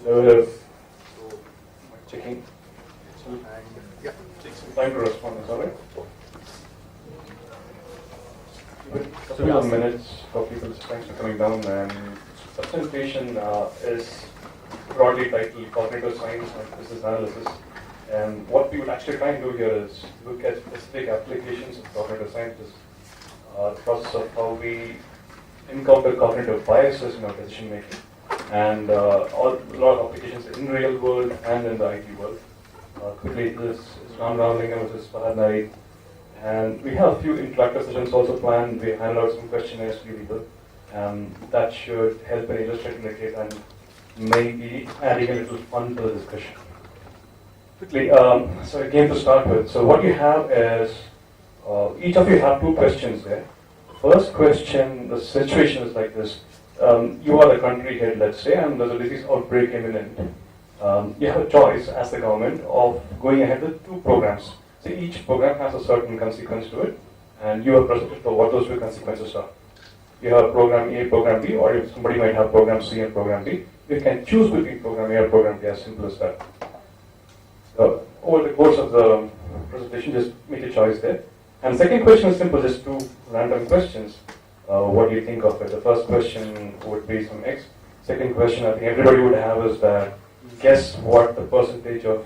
Uh, Checking. Yeah. Take some time to respond. Is all right? A couple of minutes for people's thanks for coming down. And the presentation is broadly titled Cognitive Science and Business Analysis. And what we would actually try and do here is look at specific applications of cognitive sciences, the process of how we encounter cognitive biases in our decision making, and a lot of applications in real world and in the IT world. Quickly, this is Ram Ramalingam, this is Fahad Nari, and we have a few interactive sessions also planned. We handed out some questionnaires to people, and that should help in illustrating the case and maybe adding a little fun to the discussion. Quickly, so again to start with, so what you have is, each of you have two questions there. First question, the situation is like this. You are the country head, let's say, and there's a disease outbreak imminent. You have a choice as the government of going ahead with two programs. So each program has a certain consequence to it, and you are presented for what those two consequences are. You have program A, program B, or if somebody might have program C and program D, you can choose between program A or program B, as simple as that. Over the course of the presentation, just make a choice there. And second question is simple, just two random questions. What do you think of it? The first question would be some X. Second question I think everybody would have is that guess what the percentage of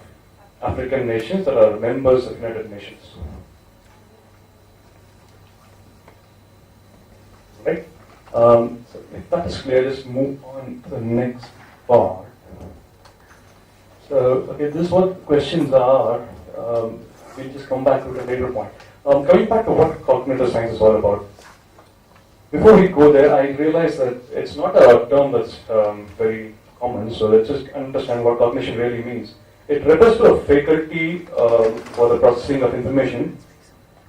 African nations that are members of United Nations. Right? So if that is clear, just move on to the next part. So, okay, this is what the questions are. We'll just come back to it at a later point. Coming back to what cognitive science is all about. Before we go there, I realize that it's not a term that's very common, so let's just understand what cognition really means. It refers to a faculty for the processing of information,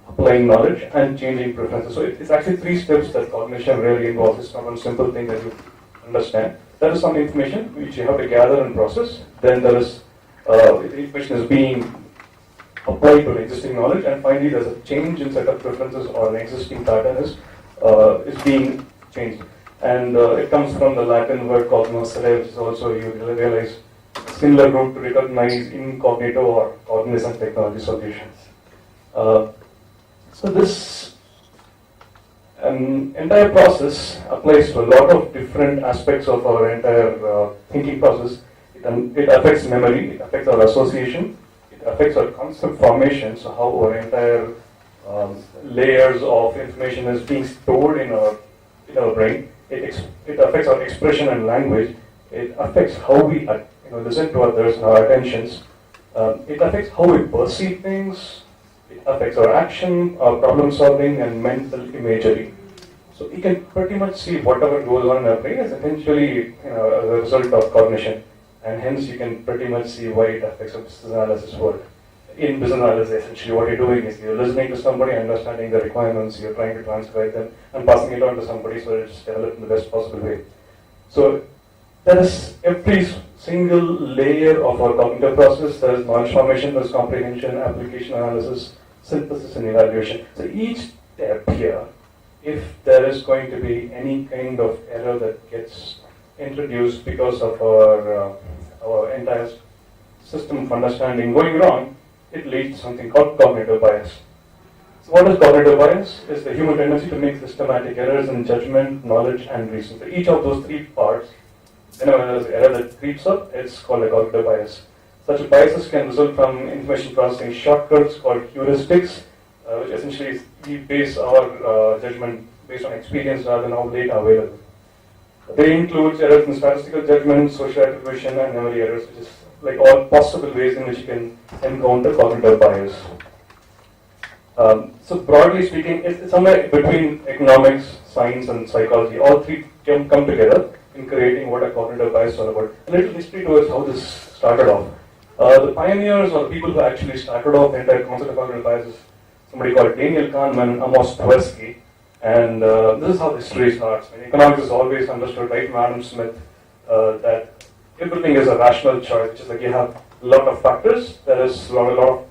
applying knowledge, and changing preferences. So it's actually three steps that cognition really involves. It's not one simple thing that you understand. There is some information which you have to gather and process. Then there is the information is being applied to existing knowledge, and finally there's a change in set of preferences or an existing pattern is being changed. And it comes from the Latin word cognoscere, which is also, you realize, similar root to recognize incognito or cognizant technology solutions. So this entire process applies to a lot of different aspects of our entire thinking process. It affects memory, it affects our association, it affects our concept formation, so how our entire layers of information is being stored in our brain. It affects our expression and language. It affects how we listen to others and our attentions. It affects how we perceive things. It affects our action, our problem solving, and mental imagery. So you can pretty much see whatever goes on in our brain is eventually a result of cognition, and hence you can pretty much see why it affects our business analysis world. In business analysis, essentially what you're doing is you're listening to somebody, understanding the requirements, you're trying to transcribe them, and passing it on to somebody so it's developed in the best possible way. So there is every single layer of our cognitive process. There is knowledge formation, there is comprehension, application analysis, synthesis, and evaluation. So each step here, if there is going to be any kind of error that gets introduced because of our entire system of understanding going wrong, it leads to something called cognitive bias. So what is cognitive bias? It's the human tendency to make systematic errors in judgment, knowledge, and reason. So each of those three parts, whenever there is an error that creeps up, it's called a cognitive bias. Such biases can result from information processing shortcuts called heuristics, which essentially is we base our judgment based on experience rather than how data available. They include errors in statistical judgment, social attribution, and memory errors, which is like all possible ways in which you can encounter cognitive bias. So broadly speaking, it's somewhere between economics, science, and psychology. All three can come together in creating what a cognitive bias is all about. A little history towards how this started off. The pioneers or the people who actually started off the entire concept of cognitive bias is somebody called Daniel Kahneman and Amos Tversky. And this is how history starts. Economics is always understood, right from Adam Smith, that everything is a rational choice, which is like you have a lot of factors, there is a lot of,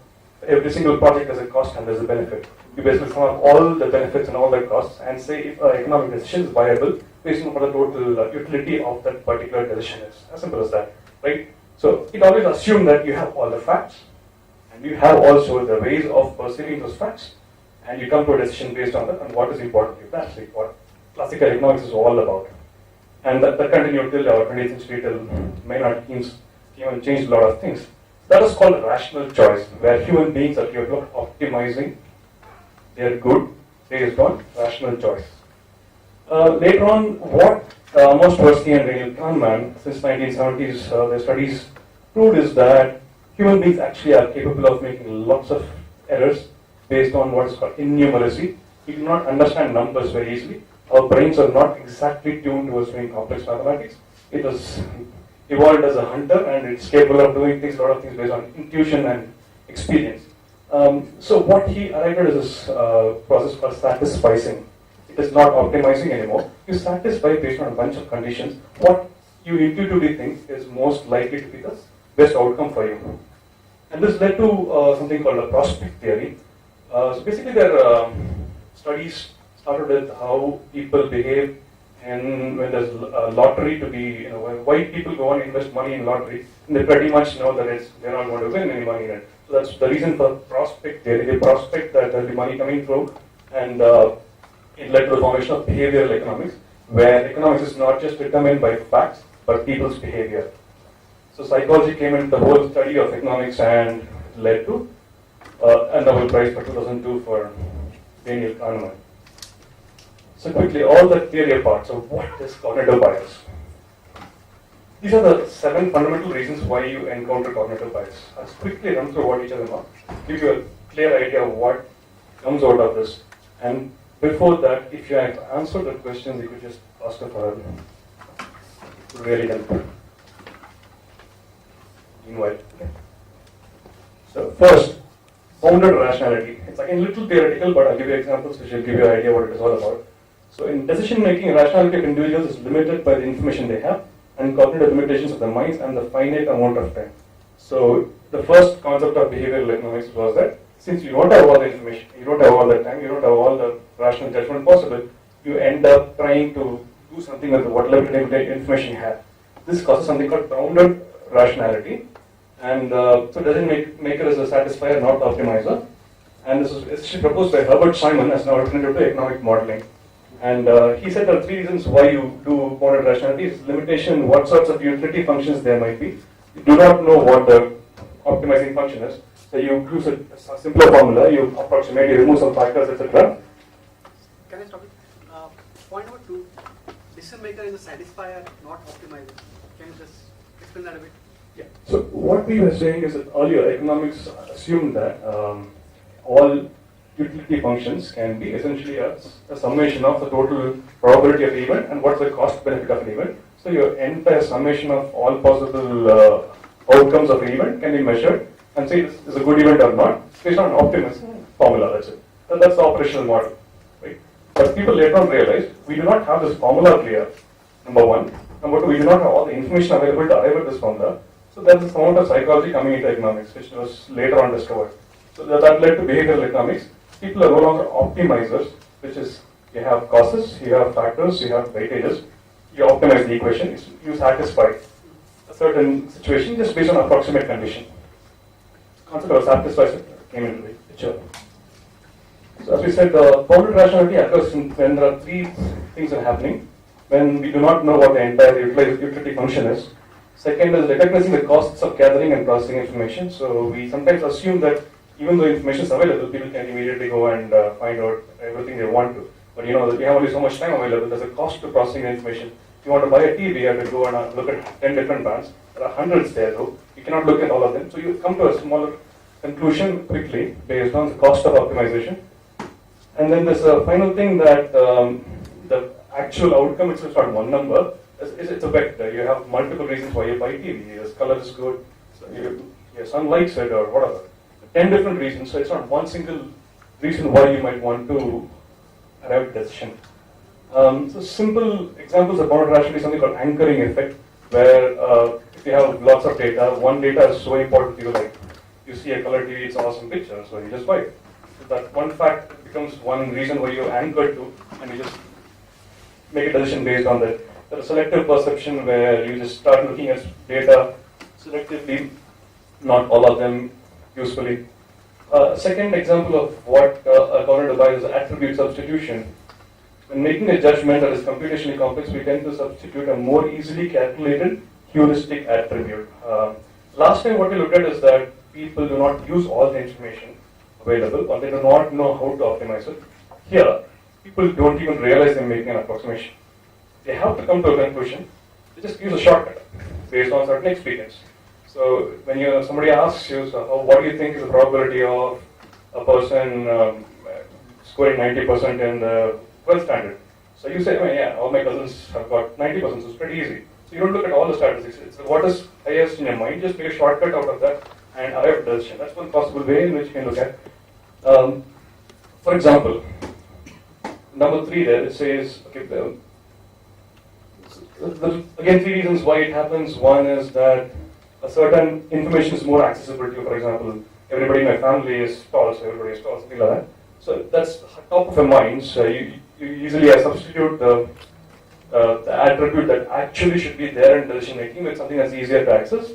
every single project has a cost and there's a benefit. You basically sum up all the benefits and all the costs and say if an economic decision is viable based on what the total utility of that particular decision is. As simple as that. right? So it always assumes that you have all the facts, and you have also the ways of perceiving those facts, and you come to a decision based on that and what is important to you. That's like what classical economics is all about. And that continued till our 20th century, till Maynard Keynes came and changed a lot of things. That is called rational choice, where human beings are capable of optimizing their good based on rational choice. Later on, what Amos Tversky and Daniel Kahneman, since 1970s, their studies proved is that human beings actually are capable of making lots of errors based on what is called innumeracy. We do not understand numbers very easily. Our brains are not exactly tuned towards doing complex mathematics. It was evolved as a hunter, and it's capable of doing things, a lot of things based on intuition and experience. So what he arrived at is this process called satisficing. It is not optimizing anymore. You satisfy based on a bunch of conditions what you intuitively think is most likely to be the best outcome for you. And this led to something called a prospect theory. So basically, their studies started with how people behave, and when there's a lottery to be, when white people go and invest money in lottery, and they pretty much know that they're not going to win any money in it. So that's the reason for prospect theory. They prospect that there'll be money coming through, and it led to the formation of behavioral economics, where economics is not just determined by facts, but people's behavior. So psychology came into the whole study of economics and led to a Nobel Prize for 2002 for Daniel Kahneman. So quickly, all the theory apart, so what is cognitive bias? These are the 7 fundamental reasons why you encounter cognitive bias. I'll quickly run through what each of them are, give you a clear idea of what comes out of this. And before that, if you have answered the questions, you could just ask a further. It would really help. Meanwhile, okay. So first, bounded rationality. It's again a little theoretical, but I'll give you examples which will give you an idea what it is all about. So in decision making, rationality of individuals is limited by the information they have and cognitive limitations of their minds and the finite amount of time. So the first concept of behavioral economics was that since you don't have all the information, you don't have all the time, you don't have all the rational judgment possible, you end up trying to do something with whatever information you have. This causes something called bounded rationality, and so it doesn't make it as a satisfier, not optimizer. And this is essentially proposed by Herbert Simon as an alternative to economic modeling. And he said there are 3 reasons why you do bounded rationality. It's limitation, what sorts of utility functions there might be. You do not know what the optimizing function is. So you use a simpler formula, you approximate, you remove some factors, etc. Can I stop it? Point number 2, decision maker is a satisfier, not optimizer. Can you just explain that a bit? Yeah. So what we were saying is that earlier economics assumed that all utility functions can be essentially a summation of the total probability of an event and what's the cost benefit of an event. So your entire summation of all possible outcomes of an event can be measured and say this is a good event or not based on an optimism formula. That's it. That's the operational model, right? But people later on realized we do not have this formula clear. Number 1. Number 2, we do not have all the information available to arrive at this formula. So there's this amount of psychology coming into economics, which was later on discovered. So that led to behavioral economics. People are no longer optimizers, which is you have causes, you have factors, you have weightages. You optimize the equation. You satisfy a certain situation just based on approximate condition. The concept of satisfy came into the picture. So as we said, the bounded rationality occurs when there are 3 things that are happening. When we do not know what the entire utility function is. Second is recognizing the costs of gathering and processing information. So we sometimes assume that even though information is available, people can immediately go and find out everything they want to. But you know that we have only so much time available. There's a cost to processing information. If you want to buy a TV, you have to go and look at 10 different brands. There are hundreds there though. You cannot look at all of them. So you come to a smaller conclusion quickly based on the cost of optimization. And then there's a final thing that the actual outcome itself is not one number. It's a vector. You have multiple reasons why you buy TV. Your color is good, so your son likes it or whatever. 10 different reasons, so it's not one single reason why you might want to arrive at a decision. So simple examples of bounded rationality is something called anchoring effect, where if you have lots of data, one data is so important to you, like you see a color TV, it's an awesome picture, so you just buy it. So that one fact becomes one reason why you're anchored to, and you just make a decision based on that. There's a selective perception where you just start looking at data selectively, not all of them usefully. Second example of what a cognitive bias is attribute substitution. When making a judgment that is computationally complex, we tend to substitute a more easily calculated heuristic attribute. Last time what we looked at is that people do not use all the information available, or they do not know how to optimize it. Here, people don't even realize they're making an approximation. They have to come to a conclusion. They just use a shortcut based on certain experience. So when somebody asks you, what do you think is the probability of a person scoring 90% in the 12th standard? So you say, yeah, all my cousins have got 90%, so it's pretty easy. So you don't look at all the statistics. It's what is highest in your mind. Just make a shortcut out of that and arrive at a decision. That's one possible way in which you can look at. For example, number 3 there, it says, okay, again, 3 reasons why it happens. One is that a certain information is more accessible to you. For example, everybody in my family is tall, so everybody is tall, something like that. So that's top of your mind. So you easily substitute the attribute that actually should be there in decision making with something that's easier to access.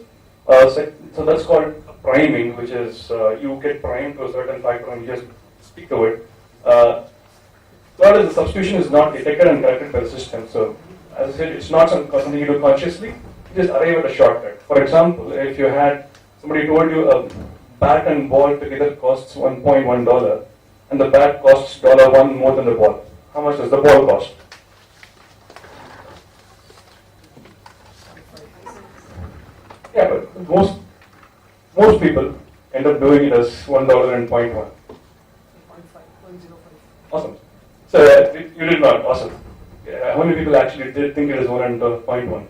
So that's called priming, which is you get primed to a certain factor and you just stick to it. Third is the substitution is not detected and corrected by the system. So as I said, it's not something you do consciously. You just arrive at a shortcut. For example, if you had somebody told you a bat and ball together costs $1.1 and the bat costs $1 more than the ball, how much does the ball cost? Yeah, but most people end up doing it as $1 and $0.1. Awesome. So you did not. Awesome. How many people actually did think it is 1 and 0.1?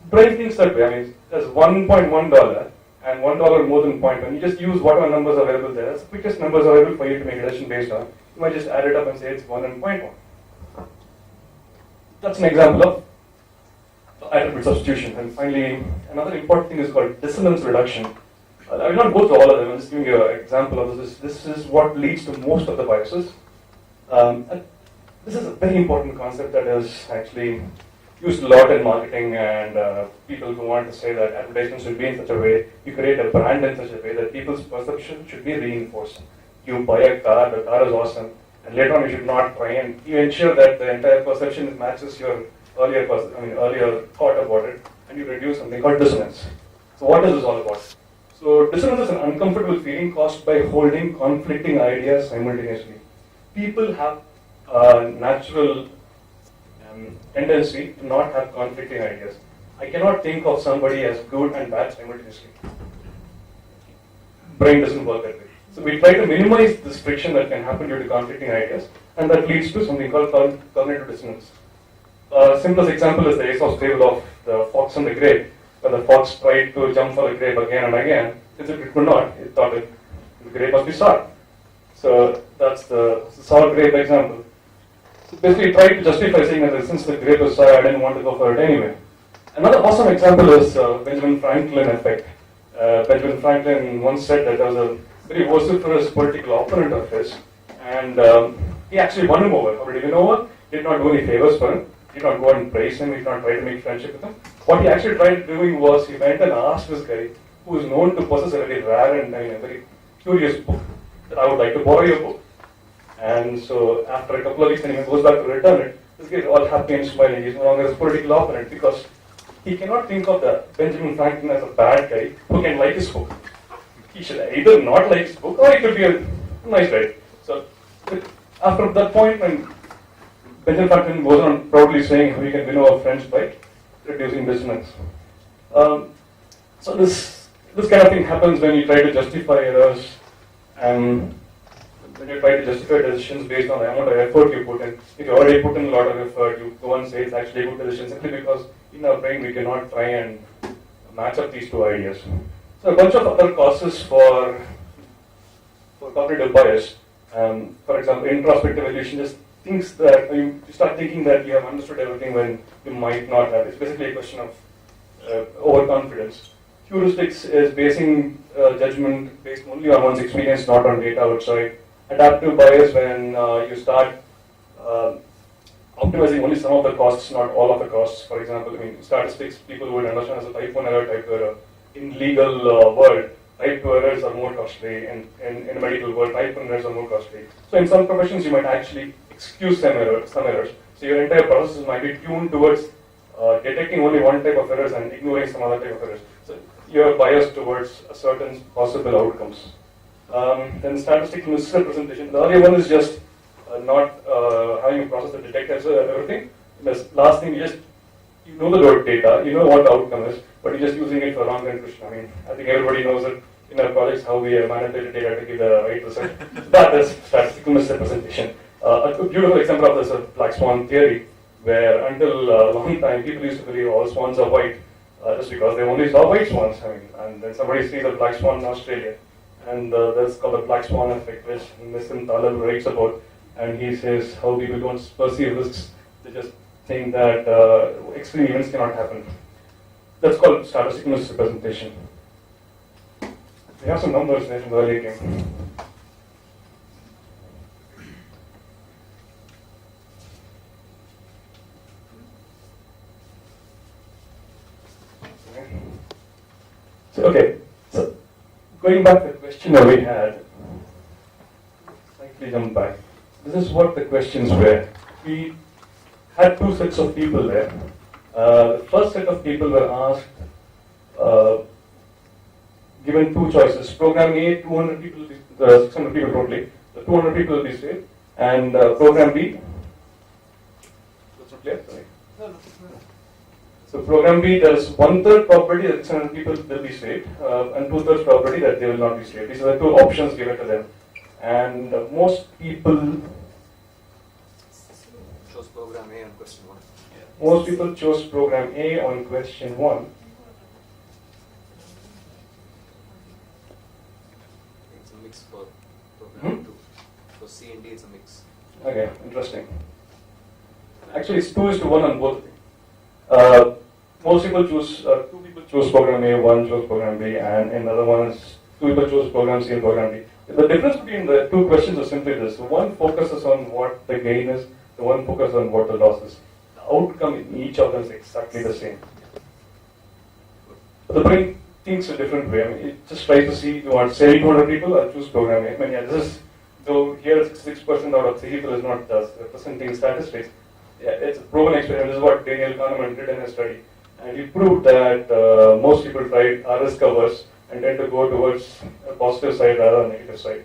Brain thinks that way. I mean, there's $1.1 and $1 more than 0.1. You just use whatever numbers are available there. That's the quickest numbers available for you to make a decision based on. You might just add it up and say it's 1 and 0.1. That's an example of attribute substitution. And finally, another important thing is called dissonance reduction. I will not go through all of them. I'm just giving you an example of this. This is what leads to most of the biases. This is a very important concept that is actually used a lot in marketing, and people who want to say that advertisements should be in such a way, you create a brand in such a way that people's perception should be reinforced. You buy a car, the car is awesome, and later on you should not try and you ensure that the entire perception matches your earlier thought about it, and you reduce something called dissonance. So what is this all about? So dissonance is an uncomfortable feeling caused by holding conflicting ideas simultaneously. People have a natural tendency to not have conflicting ideas. I cannot think of somebody as good and bad simultaneously. Brain doesn't work that way. So we try to minimize this friction that can happen due to conflicting ideas, and that leads to something called cognitive dissonance. Simplest example is the Aesop's fable of the fox and the grape, where the fox tried to jump for the grape again and again. Since it could not, it thought the grape must be sour. So that's the sour grape example. So basically, try to justify saying that since the grape is sour, I didn't want to go for it anyway. Another awesome example is Benjamin Franklin effect. Benjamin Franklin once said that there was a very vociferous political opponent of his, and he actually won him over. How did he win over? He did not do any favors for him. He did not go and praise him. He did not try to make friendship with him. What he actually tried doing was he went and asked this guy, who is known to possess a very rare and a very curious book, that I would like to borrow your book. And so after a couple of weeks, when he goes back to return it, this guy is all happy and smiling. He's no longer his political opponent because he cannot think of the Benjamin Franklin as a bad guy who can like his book. He should either not like his book or he could be a nice guy. So after that point, when Benjamin Franklin goes on proudly saying how you can win over friends by reducing dissonance. So this kind of thing happens when you try to justify errors, and when you try to justify decisions based on the amount of effort you put in. If you already put in a lot of effort, you go and say it's actually a good decision simply because in our brain we cannot try and match up these two ideas. So a bunch of other causes for cognitive bias. For example, introspective evaluation just thinks that you start thinking that you have understood everything when you might not have. It's basically a question of overconfidence. Heuristics is basing judgment based only on one's experience, not on data outside. Adaptive bias when you start optimizing only some of the costs, not all of the costs. For example, I mean, statistics people would understand as a type 1 error, type 2 error. In legal world, type 2 errors are more costly, and in the medical world, type 1 errors are more costly. So in some professions, you might actually excuse some errors. So your entire process might be tuned towards detecting only one type of errors and ignoring some other type of errors. So you're biased towards a certain possible outcomes. Then statistical misrepresentation. The earlier one is just not having a process that detects everything. The last thing, you know the word data, you know what the outcome is, but you're just using it for wrong conclusion. I mean, I think everybody knows it in our projects how we manipulate data to give the right result. That is statistical misrepresentation. A beautiful example of this is black swan theory, where until a long time people used to believe all swans are white just because they only saw white swans. I mean, and then somebody sees a black swan in Australia, and that's called the black swan effect, which Nissim Taleb writes about. And he says how people don't perceive risks; they just think that extreme events cannot happen. That's called statistical misrepresentation. We have some numbers there from the earlier game. So going back to the question that we had, slightly jump back. This is what the questions were. We had two sets of people there. The first set of people were asked, given two choices. Program A, 200 people, 600 people totally. The 200 people will be saved. And program B, that's not clear? Sorry. No. So program B, there's 1/3 probability that 600 people will be saved, and 2/3 probability that they will not be saved. These are the two options given to them. And most people chose program A on question 1. Most people chose program A on question 1. It's a mix for program 2. For C and D, it's a mix. Okay, interesting. Actually, it's 2:1 on both. Most people choose, 2 people choose program A, 1 chose program B, and another one is 2 people chose program C and program D. The difference between the two questions is simply this. One focuses on what the gain is, the one focuses on what the loss is. The outcome in each of them is exactly the same. But the brain thinks a different way. I mean, it just tries to see, you want 700 people, I'll choose program A. I mean, yeah, this is, though here 66% out of 3 people is not representing statistics. Yeah, it's a proven experiment. This is what Daniel Kahneman did in his study. And he proved that most people tried are risk averse and tend to go towards a positive side rather than a negative side.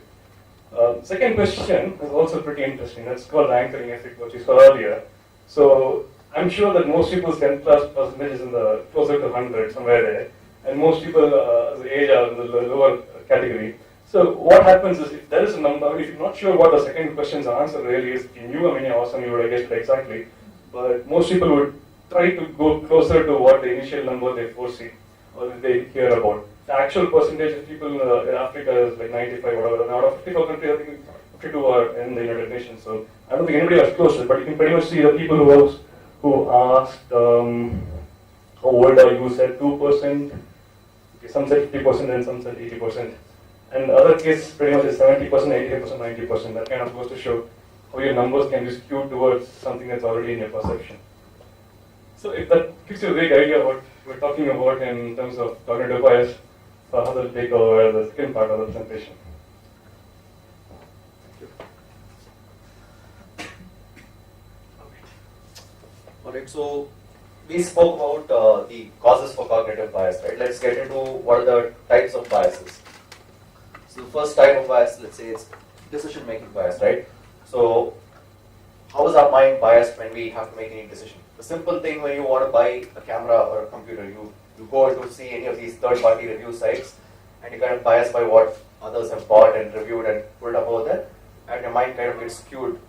Second question is also pretty interesting. That's called the anchoring effect, which you saw earlier. So I'm sure that most people's 10th class percentage is in the closer to 100, somewhere there. And most people the age are in the lower category. So what happens is, if there is a number, if you're not sure what the second question's answer really is, if you knew how many awesome, you would have guessed it exactly. But most people would try to go closer to what the initial number they foresee or they hear about. The actual percentage of people in Africa is like 95, whatever. And out of 54 countries, I think 52 are in the United Nations. So I don't think anybody was closer, but you can pretty much see the people who asked, how old are you, said 2%. Okay, some said 50% and some said 80%. And the other case pretty much is 70%, 80%, 90%. That kind of goes to show how your numbers can be skewed towards something that's already in your perception. So if that gives you a vague idea of what we're talking about in terms of cognitive bias, Fahad will take over the second part of the presentation. Alright, so we spoke about the causes for cognitive bias, right? Let's get into what are the types of biases. So the first type of bias, let's say, it's decision-making bias, right? So how is our mind biased when we have to make any decision? The simple thing, when you want to buy a camera or a computer, you go to see any of these third-party review sites, and you're kind of biased by what others have bought and reviewed and pulled up over there, and your mind kind of gets skewed.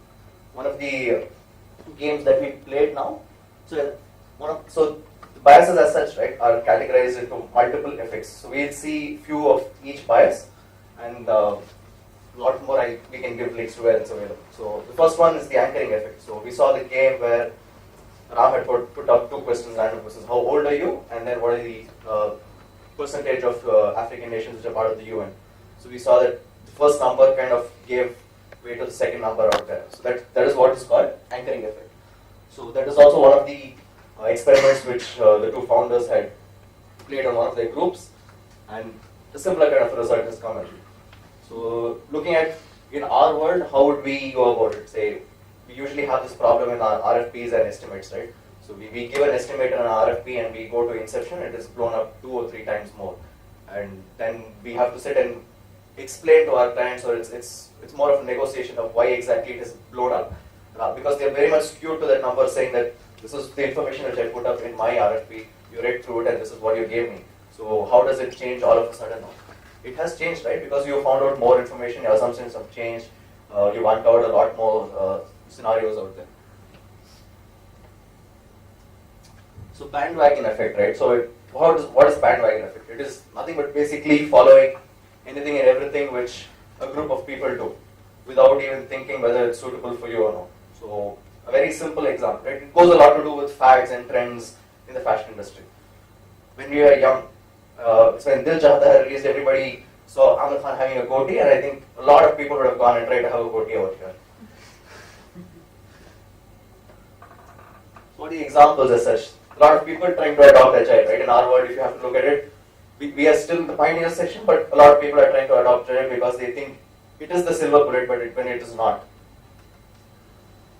One of the games that we played now, so the biases as such, right, are categorized into multiple effects. So we'll see few of each bias, and a lot more we can give links to where it's available. So the first one is the anchoring effect. So we saw the game where Ram had put up 2 questions, random questions. How old are you? And then what are the percentage of African nations which are part of the UN? So we saw that the first number kind of gave way to the second number out there. So that is what is called anchoring effect. So that is also one of the experiments which the two founders had played on one of their groups, and a similar kind of result has come in. So looking at in our world, how would we go about it? Say, we usually have this problem in our RFPs and estimates, right? So we give an estimate on an RFP and we go to inception, it is blown up 2 or 3 times more. And then we have to sit and explain to our clients, or it's more of a negotiation of why exactly it is blown up. Because they're very much skewed to that number, saying that this is the information which I put up in my RFP, you read through it and this is what you gave me. So how does it change all of a sudden now? It has changed, right? Because you found out more information, your assumptions have changed, you uncovered a lot more scenarios out there. So bandwagon effect, right? So what is bandwagon effect? It is nothing but basically following anything and everything which a group of people do without even thinking whether it's suitable for you or not. So a very simple example, right? It goes a lot to do with fads and trends in the fashion industry. When we were young, it's when Dil Chahta Hai released, everybody saw Amir Khan having a goatee, and I think a lot of people would have gone and tried to have a goatee over here. So the examples as such, a lot of people trying to adopt Agile, right? In our world, if you have to look at it, we are still in the pioneer section, but a lot of people are trying to adopt Agile because they think it is the silver bullet, but when it is not.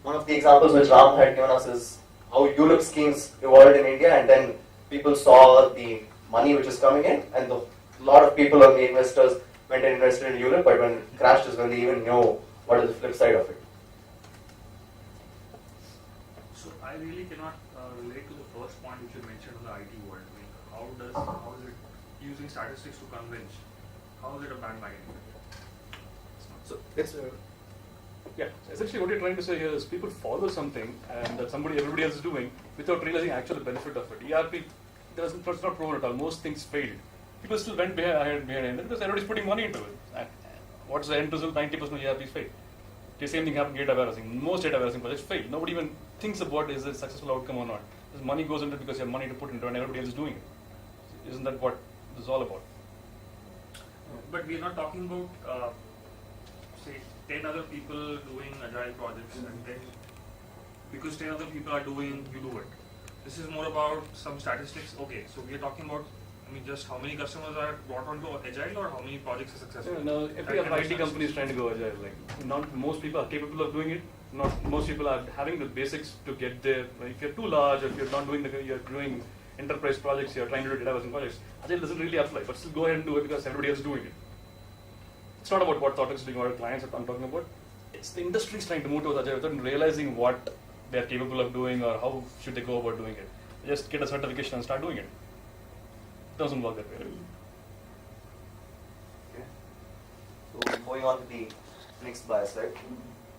One of the examples which Ram had given us is how ULIP schemes evolved in India, and then people saw the money which is coming in, and a lot of people, on the investors, went and invested in ULIP, but when it crashed is when they even knew what is the flip side of it. So I really cannot relate to the first point which you mentioned on the IT world. I mean, how is it using statistics to convince? How is it a bandwagon? So it's Yeah, essentially what you're trying to say here is people follow something and that everybody else is doing without realizing actual benefit of it. ERP it's not proven at all. Most things failed. People still went behind because everybody's putting money into it. And what's the end result? 90% of ERPs failed. The same thing happened in data warehousing. Most data warehousing projects failed. Nobody even thinks about is it a successful outcome or not. This money goes into it because you have money to put into it and everybody else is doing it. Isn't that what this is all about? But we're not talking about, say, 10 other people doing agile projects, and then because 10 other people are doing, you do it. This is more about some statistics. Okay, so we are talking about, I mean, just how many customers are brought onto agile, or how many projects are successful. No, every other IT company is trying to go agile. Like, not most people are capable of doing it. Not most people are having the basics to get there. If you're too large, or if you're not doing you're doing enterprise projects, you're trying to do data warehousing projects, agile doesn't really apply. But still, go ahead and do it because everybody else is doing it. It's not about what Thougtech is doing or clients that I'm talking about. It's the industry is trying to move towards agile without realizing what they're capable of doing or how should they go about doing it. Just get a certification and start doing it. It doesn't work that way. Okay. So moving on to the next bias, right?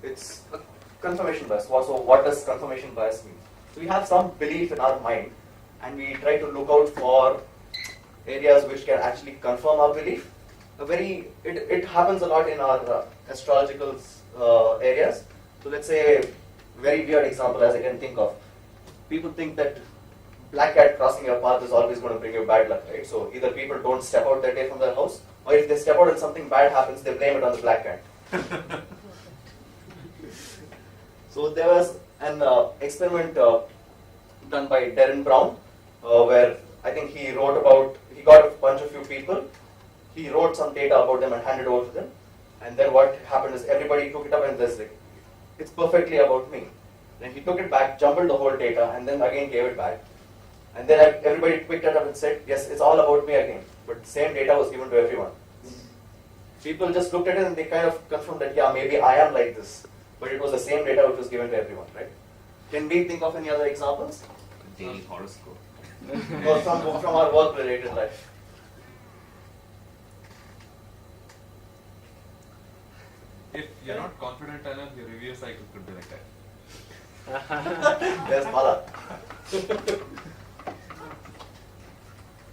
It's a confirmation bias. So what does confirmation bias mean? So we have some belief in our mind, and we try to look out for areas which can actually confirm our belief. It happens a lot in our astrological areas. So let's say a very weird example as I can think of. People think that black cat crossing your path is always going to bring you bad luck, right? So either people don't step out that day from their house, or if they step out and something bad happens, they blame it on the black cat. So there was an experiment done by Darren Brown, where I think he got a bunch of few people, he wrote some data about them and handed over to them, and then what happened is everybody took it up and says, like, it's perfectly about me. Then he took it back, jumbled the whole data, and then again gave it back. And then everybody picked it up and said, yes, it's all about me again. But the same data was given to everyone. People just looked at it and they kind of confirmed that, yeah, maybe I am like this. But it was the same data which was given to everyone, right? Can we think of any other examples? Daily horoscope. Or from our work-related life? If you're not confident enough, your review cycle could be like that. There's Mala.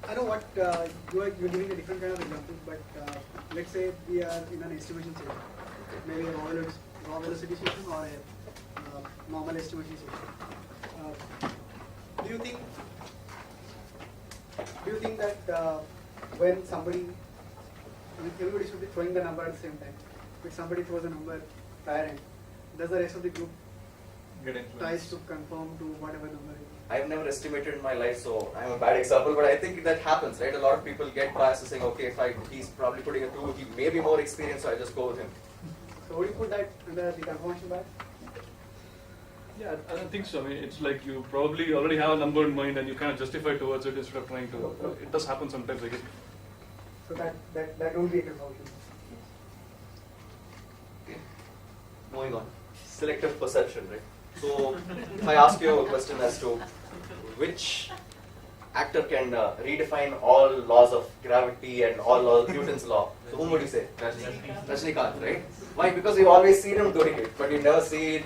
I know what you're giving a different kind of example, but let's say we are in an estimation session, maybe a raw velocity session or a normal estimation session. Do you think that when somebody, everybody should be throwing the number at the same time, if somebody throws a number prior end, does the rest of the group Get influenced. tries to conform to whatever number it is. I've never estimated in my life, so I'm a bad example, but I think that happens, right? A lot of people get biased saying, okay, he's probably putting a 2, he may be more experienced, so I just go with him. So would you put that under the confirmation bias? Yeah, I don't think so. I mean, it's like you probably already have a number in mind and you kind of justify towards it instead of trying to. It does happen sometimes, I guess. So that would be a confirmation. Okay. Moving on. Selective perception, right? So, if I ask you a question as to which actor can redefine all laws of gravity and all laws of Newton's law, so whom would you say? Rajinikanth, right? Why? Because we've always seen him doing it, but we never seen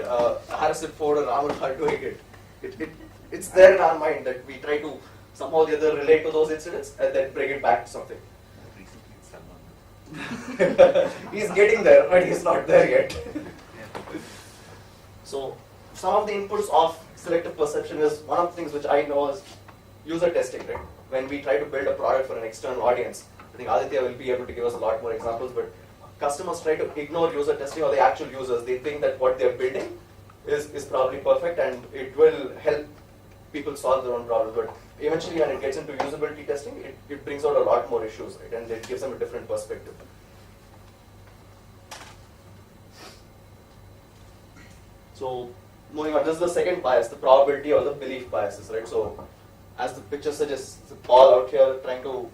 Harrison Ford or Rahul Bhatt doing it. It's there in our mind that we try to somehow or the other relate to those incidents and then bring it back to something. He's getting there, but he's not there yet. So, some of the inputs of selective perception is one of the things which I know is user testing, right? When we try to build a product for an external audience, I think Aditya will be able to give us a lot more examples, but customers try to ignore user testing or the actual users. They think that what they're building is probably perfect and it will help people solve their own problems. But eventually when it gets into usability testing, it brings out a lot more issues, right? And it gives them a different perspective. So, moving on, this is the second bias, the probability or the belief biases, right? So, as the picture suggests, it's a ball out here trying to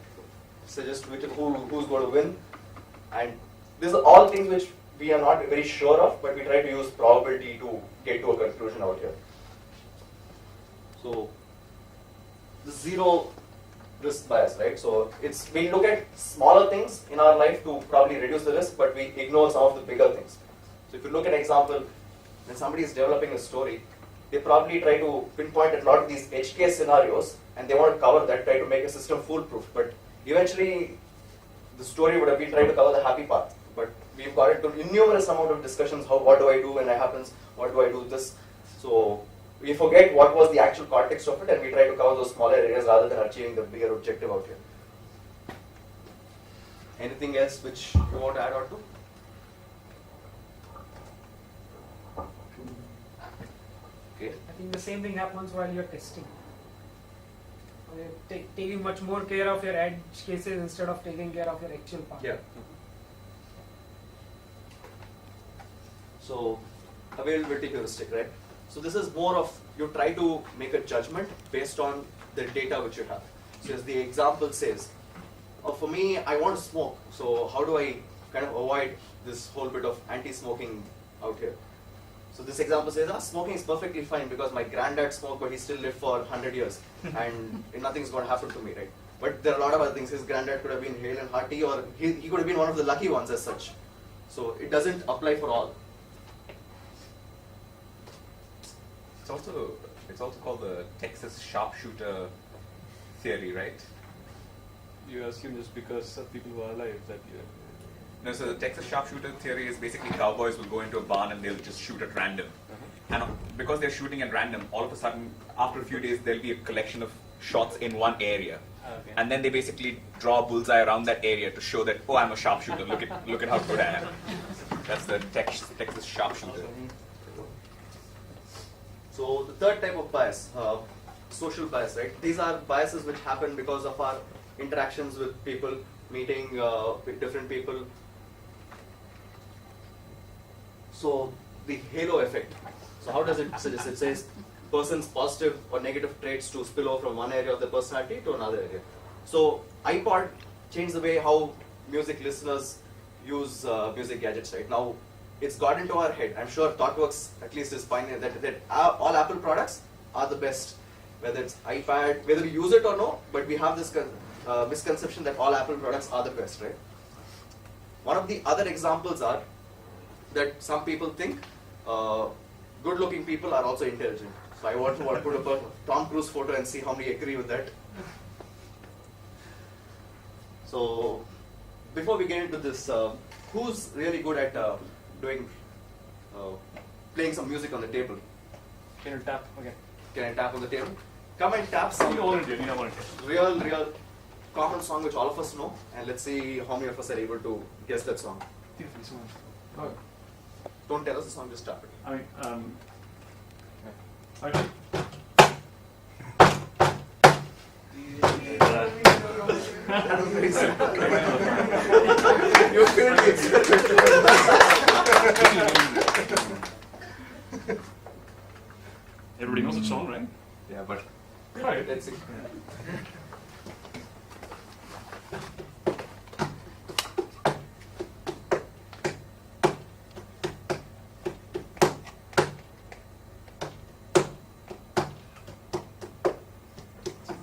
suggest who's going to win. And these are all things which we are not very sure of, but we try to use probability to get to a conclusion out here. So, the zero risk bias, right? So, we look at smaller things in our life to probably reduce the risk, but we ignore some of the bigger things. So, if you look at an example, when somebody is developing a story, they probably try to pinpoint a lot of these edge case scenarios and they want to cover that, try to make a system foolproof. But eventually, the story would have been trying to cover the happy part. But we've got into innumerous amount of discussions, what do I do when it happens, what do I do this. So we forget what was the actual context of it and we try to cover those smaller areas rather than achieving the bigger objective out here. Anything else which you want to add on to? Okay. I think the same thing happens while you're testing. You're taking much more care of your edge cases instead of taking care of your actual part. Yeah. So, availability heuristic, right? So this is more of, you try to make a judgment based on the data which you have. So as the example says, for me, I want to smoke, so how do I kind of avoid this whole bit of anti-smoking out here? So this example says, smoking is perfectly fine because my granddad smoked but he still lived for 100 years and nothing's going to happen to me, right? But there are a lot of other things. His granddad could have been hale and hearty or he could have been one of the lucky ones as such. So it doesn't apply for all. It's also called the Texas sharpshooter theory, right? You assume just because of people who are alive that you. No, so the Texas sharpshooter theory is basically cowboys will go into a barn and they'll just shoot at random. And because they're shooting at random, all of a sudden, after a few days, there'll be a collection of shots in one area. Okay. And then they basically draw a bullseye around that area to show that, oh, I'm a sharpshooter, look at how good I am. That's the Texas sharpshooter. So the third type of bias, social bias, right? These are biases which happen because of our interactions with people, meeting with different people. So the halo effect. So how does it suggest? It says person's positive or negative traits to spill over from one area of the personality to another area. So iPod changed the way how music listeners use music gadgets right now. It's got into our head. I'm sure ThoughtWorks at least is finding that all Apple products are the best. Whether it's iPad, whether we use it or no, but we have this misconception that all Apple products are the best, right? One of the other examples are that some people think good-looking people are also intelligent. So I want to put up a Tom Cruise photo and see how many agree with that. So before we get into this, who's really good at playing some music on the table? Can you tap again? Can I tap on the table? Come and tap some real common song which all of us know, and let's see how many of us are able to guess that song. Don't tell us the song, just tap it. I mean, Okay. You failed the experiment. Everybody knows the song, right? Yeah, but Right. Let's see.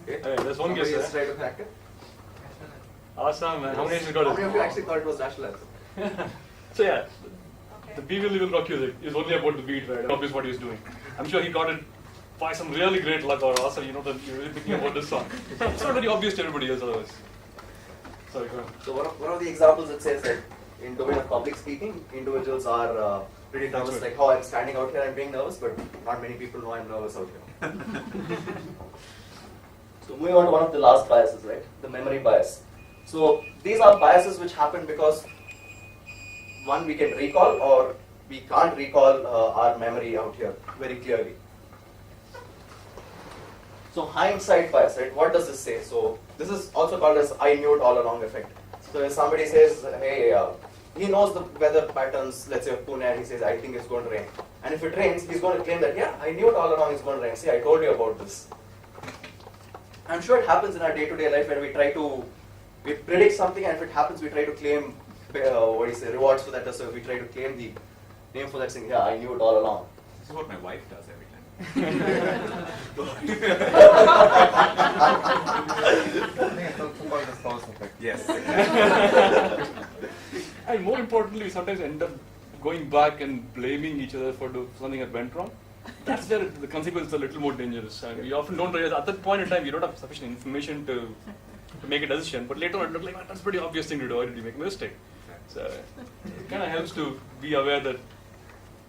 Okay. Hey, there's one guess Somebody else there. try to crack it? Awesome, man. How many you got How many of you it? actually thought it was national anthem? So yeah, the We Will Rock You is only about the beat, right? Obvious what he was doing. I'm sure he got it by some really great luck or awesome, you know, that you're really thinking about this song. It's not very obvious to everybody else otherwise. Sorry, go ahead. So one of the examples it says that in domain of public speaking, individuals are pretty nervous, That's right. like how I'm standing out here, I'm being nervous, but not many people know I'm nervous out here. So moving on to one of the last biases, right? The memory bias. So these are biases which happen because one, we can recall or we can't recall our memory out here very clearly. So hindsight bias, right? What does this say? So this is also called as I knew it all along effect. So if somebody says, hey, he knows the weather patterns, let's say of Pune, and he says, I think it's going to rain. And if it rains, he's going to claim that, yeah, I knew it all along it's going to rain. See, I told you about this. I'm sure it happens in our day-to-day life when we predict something, and if it happens, we try to claim, rewards for that. So we try to claim the name for that thing. Yeah, I knew it all along. this is what my wife does every time. Yes, exactly. And more importantly, we sometimes end up going back and blaming each other for something that went wrong. That's where the consequences are a little more dangerous. And we often don't realize at that point in time, you don't have sufficient information to make a decision. But later on, it looks like, that's a pretty obvious thing to do. Why did you make a mistake? So it kind of helps to be aware that.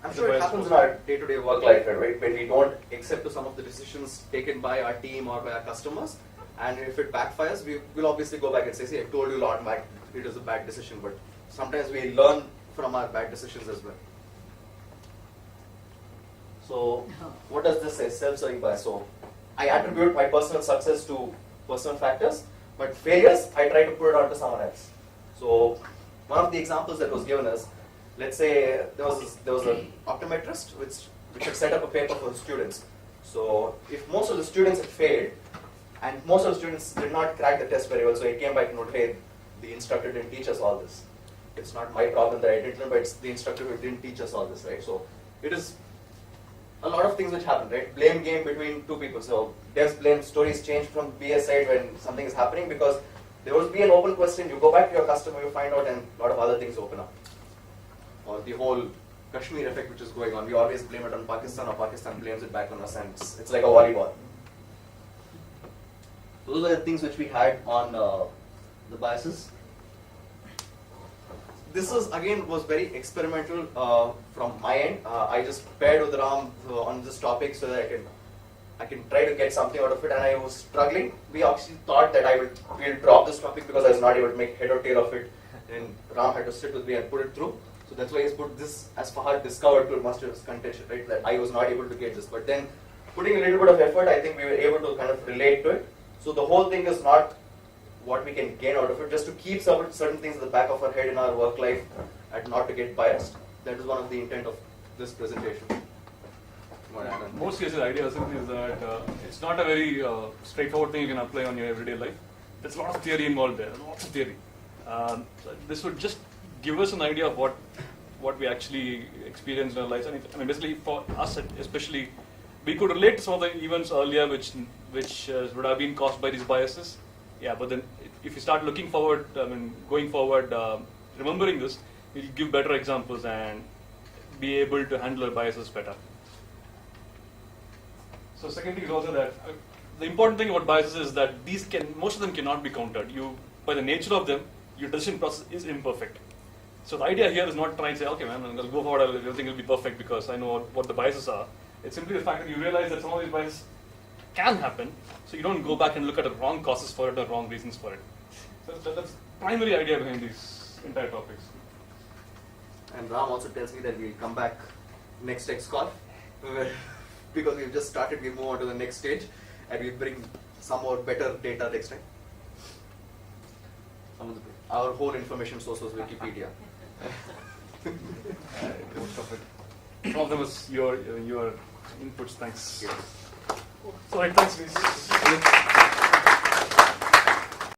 I'm sure it happens in our day-to-day work life, right? When we don't accept to some of the decisions taken by our team or by our customers, and if it backfires, we will obviously go back and say, see, I told you a lot back, it was a bad decision, but sometimes we learn from our bad decisions as well. So, what does this say? Self-serving bias. So, I attribute my personal success to personal factors, but failures, I try to put it onto someone else. So, one of the examples that was given is, let's say there was an optometrist which had set up a paper for the students. So if most of the students had failed, and most of the students did not crack the test very well, so it came back and noted, hey, the instructor didn't teach us all this. It's not my problem that I didn't learn, but it's the instructor who didn't teach us all this, right? So it is a lot of things which happen, right? Blame game between two people. So devs blame stories change from BS side when something is happening because there will be an open question, you go back to your customer, you find out, and a lot of other things open up. Or the whole Kashmir effect which is going on. We always blame it on Pakistan, or Pakistan blames it back on us, and it's like a volleyball. Those are the things which we had on the biases. This was very experimental from my end. I just paired with Ram on this topic so that I can try to get something out of it, and I was struggling. We actually thought that we'll drop this topic because I was not able to make head or tail of it, and Ram had to sit with me and put it through. So that's why he's put this as Fahad discovered to master's contention, right? That I was not able to get this. But then putting a little bit of effort, I think we were able to kind of relate to it. So the whole thing is not what we can gain out of it, just to keep certain things at the back of our head in our work life and not to get biased. That is one of the intent of this presentation. Most cases, the idea simply is that it's not a very straightforward thing you can apply on your everyday life. There's a lot of theory involved there, lots of theory. So this would just give us an idea of what we actually experienced in our lives. I mean, basically for us especially, we could relate to some of the events earlier which would have been caused by these biases. Yeah, but then if you start looking forward, going forward, remembering this, we'll give better examples and be able to handle our biases better. So second thing is also that the important thing about biases is that most of them cannot be countered. By the nature of them, your decision process is imperfect. So the idea here is not trying to say, okay man, I'll go forward, everything will be perfect because I know what the biases are. It's simply the fact that you realize that some of these biases can happen, so you don't go back and look at the wrong causes for it or wrong reasons for it. So that's the primary idea behind these entire topics. And Ram also tells me that we'll come back next call. because we've just started, we move on to the next stage and we bring some more better data next time. Our whole information source was Wikipedia. Most of it. Some of them was your inputs. Thanks. Yes. So, thanks.